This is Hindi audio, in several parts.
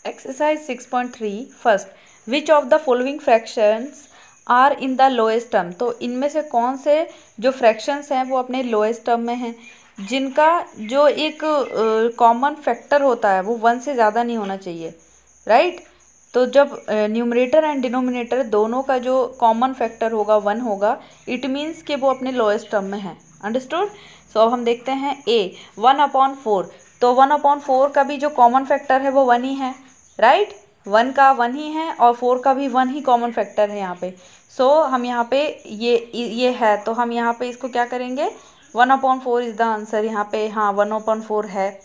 Exercise 6.3 first, which of the following fractions are in the lowest term. तो इनमें से कौन से जो फ्रैक्शंस हैं वो अपने लोएस्ट टर्म में हैं, जिनका जो एक कॉमन फैक्टर होता है वो 1 से ज़्यादा नहीं होना चाहिए, राइट। तो जब न्यूमरेटर एंड डिनोमिनेटर दोनों का जो कॉमन फैक्टर होगा 1 होगा, इट मीन्स कि वो अपने लोएस्ट टर्म में है। अंडरस्टूड। सो अब हम देखते हैं ए 1/4। तो 1/4 का भी जो कॉमन फैक्टर है वो 1 ही है, राइट। 1 का 1 ही है और 4 का भी 1 ही कॉमन फैक्टर है यहाँ पे। सो हम यहाँ पे ये है, तो हम यहाँ पे इसको क्या करेंगे, 1/4 इज द आंसर यहाँ पे। हाँ 1/4 है।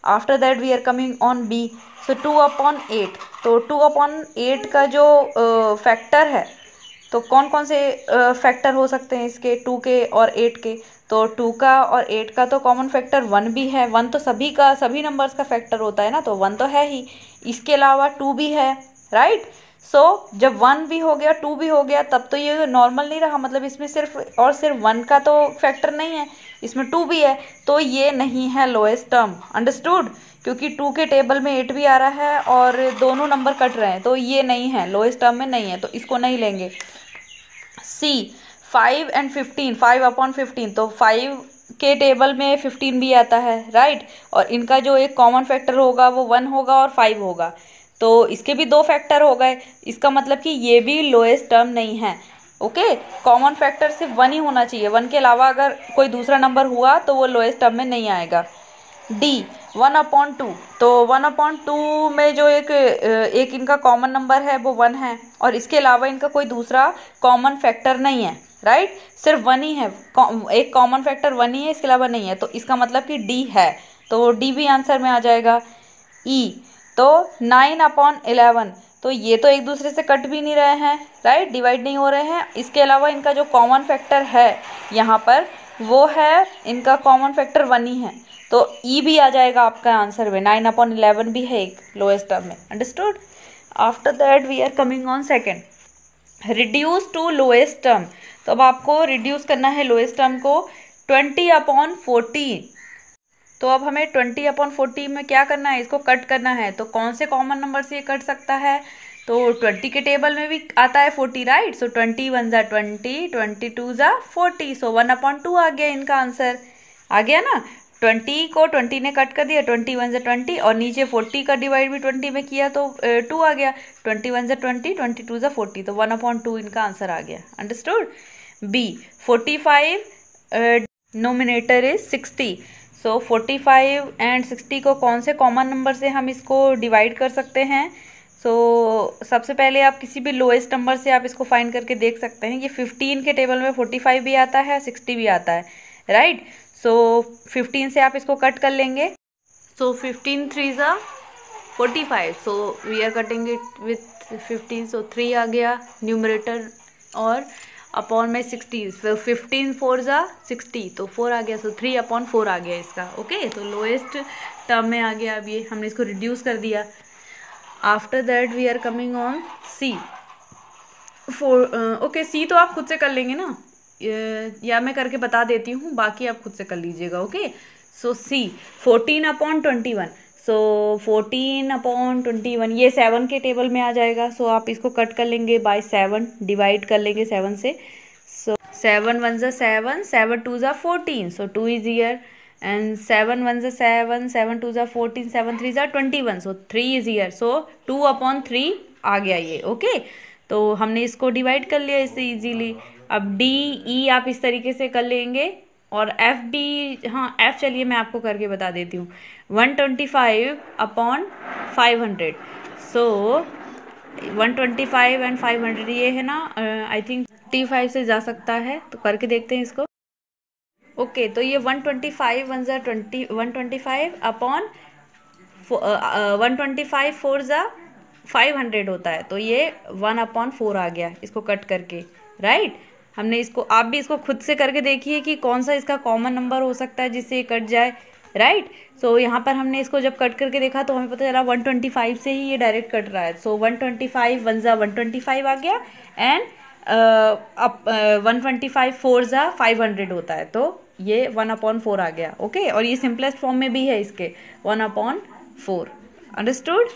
After that we are coming on B. So 2/8। तो 2/8 का जो फैक्टर है, तो कौन कौन से फैक्टर हो सकते हैं इसके, 2 के और 8 के। तो 2 का और 8 का तो कॉमन फैक्टर 1 भी है। 1 तो सभी नंबर्स का फैक्टर होता है ना, तो 1 तो है ही। इसके अलावा 2 भी है, राइट। सो जब 1 भी हो गया 2 भी हो गया, तब तो ये नॉर्मल नहीं रहा, मतलब इसमें सिर्फ और सिर्फ 1 का तो फैक्टर नहीं है, इसमें 2 भी है, तो ये नहीं है लोएस्ट टर्म। अंडरस्टूड। क्योंकि 2 के टेबल में 8 भी आ रहा है और दोनों नंबर कट रहे हैं, तो ये नहीं है, लोएस्ट टर्म में नहीं है, तो इसको नहीं लेंगे। सी 5 and 15, 5/15। तो 5 के टेबल में 15 भी आता है, राइट। और इनका जो एक कॉमन फैक्टर होगा वो 1 होगा और 5 होगा, तो इसके भी 2 फैक्टर हो गए। इसका मतलब कि ये भी लोएस्ट टर्म नहीं है। ओके, कॉमन फैक्टर सिर्फ 1 ही होना चाहिए, 1 के अलावा अगर कोई दूसरा नंबर हुआ तो वो लोएस्ट टर्म में नहीं आएगा। डी 1/2। तो 1/2 में जो एक इनका कॉमन नंबर है वो 1 है, और इसके अलावा इनका कोई दूसरा कॉमन फैक्टर नहीं है, राइट। सिर्फ 1 ही है, एक कॉमन फैक्टर 1 ही है, इसके अलावा नहीं है, तो इसका मतलब कि डी है, तो डी भी आंसर में आ जाएगा। ई तो 9/11। तो ये तो एक दूसरे से कट भी नहीं रहे हैं, राइट, डिवाइड नहीं हो रहे हैं। इसके अलावा इनका जो कॉमन फैक्टर है यहाँ पर वो है, इनका कॉमन फैक्टर 1 ही है, तो ई भी आ जाएगा आपका आंसर में। 9/11 भी है एक लोएस्ट टर्म में। Understood. After that we are coming on second, reduce to lowest term. तो अब आपको रिड्यूस करना है लोएस्ट टर्म को 20/40। तो अब हमें 20/40 में क्या करना है, इसको कट करना है। तो कौन से कॉमन नंबर से ये कट सकता है, तो 20 के टेबल में भी आता है 40, राइट। सो 21 ज़ा 20, 22 ज़ा 40, सो 1/2 आ गया इनका आंसर। आ गया ना, 20 को 20 ने कट कर दिया, 21 ज़ा 20, और नीचे 40 का डिवाइड भी 20 में किया तो 2 आ गया। 21 ज़ा 20, 22 ज़ा 40, तो 1/2 इनका आंसर आ गया। Understood. B 45 nominator is 60। So 45 and 60 को कौन से कॉमन नंबर से हम इसको डिवाइड कर सकते हैं। सो सबसे पहले आप किसी भी लोएस्ट नंबर से आप इसको फाइंड करके देख सकते हैं। ये 15 के टेबल में 45 भी आता है, 60 भी आता है, राइट। सो 15 से आप इसको कट कर लेंगे। सो 15 3 ज़ा 45, so we are cutting it with 15, so 3 आ गया न्यूमरेटर और अपॉन में 60, 15 4 ज़ा 60, तो 4 आ गया, सो 3/4 आ गया इसका। ओके, तो लोएस्ट टर्म में आ गया। अब ये हमने इसको रिड्यूस कर दिया। After that we are coming on C. Okay, C तो आप खुद से कर लेंगे ना, या मैं करके बता देती हूँ, बाकी आप खुद से कर लीजिएगा। ओके, सो सी 14/21। सो 14/21 ये 7 के टेबल में आ जाएगा। सो आप इसको कट कर लेंगे बाय 7, डिवाइड कर लेंगे 7 से। सो 7 1 ज़ा 7, 7 2 ज़ा 14, सो 2 इज ईयर, एंड 7 1 ज़ा 7, 7 2 ज़ा 14, 7 3 ज़ा 21, सो 3 इज ईयर। सो 2/3 आ गया ये। ओके, तो हमने इसको डिवाइड कर लिया इससे इजीली। अब डी ई आप इस तरीके से कर लेंगे, और एफ भी, हाँ एफ चलिए मैं आपको करके बता देती हूँ। 125/500। सो 125 एंड 500 ये है ना, आई थिंक 35 से जा सकता है, तो करके देखते हैं इसको। ओके, तो ये 125 1 ज़ा 20, 125/125 4 ज़ा 500 होता है, तो ये 1/4 आ गया इसको कट करके, राइट। हमने इसको, आप भी इसको खुद से करके देखिए कि कौन सा इसका कॉमन नंबर हो सकता है जिससे ये कट जाए, राइट। सो यहाँ पर हमने इसको जब कट करके देखा तो हमें पता चला 125 से ही ये डायरेक्ट कट रहा है। सो 125 1 ज़ा 125 आ गया, एंड 125 4 ज़ा 500 होता है, तो ये 1/4 आ गया। ओके, और ये सिंपलेस्ट फॉर्म में भी है इसके, 1/4। अंडरस्टूड।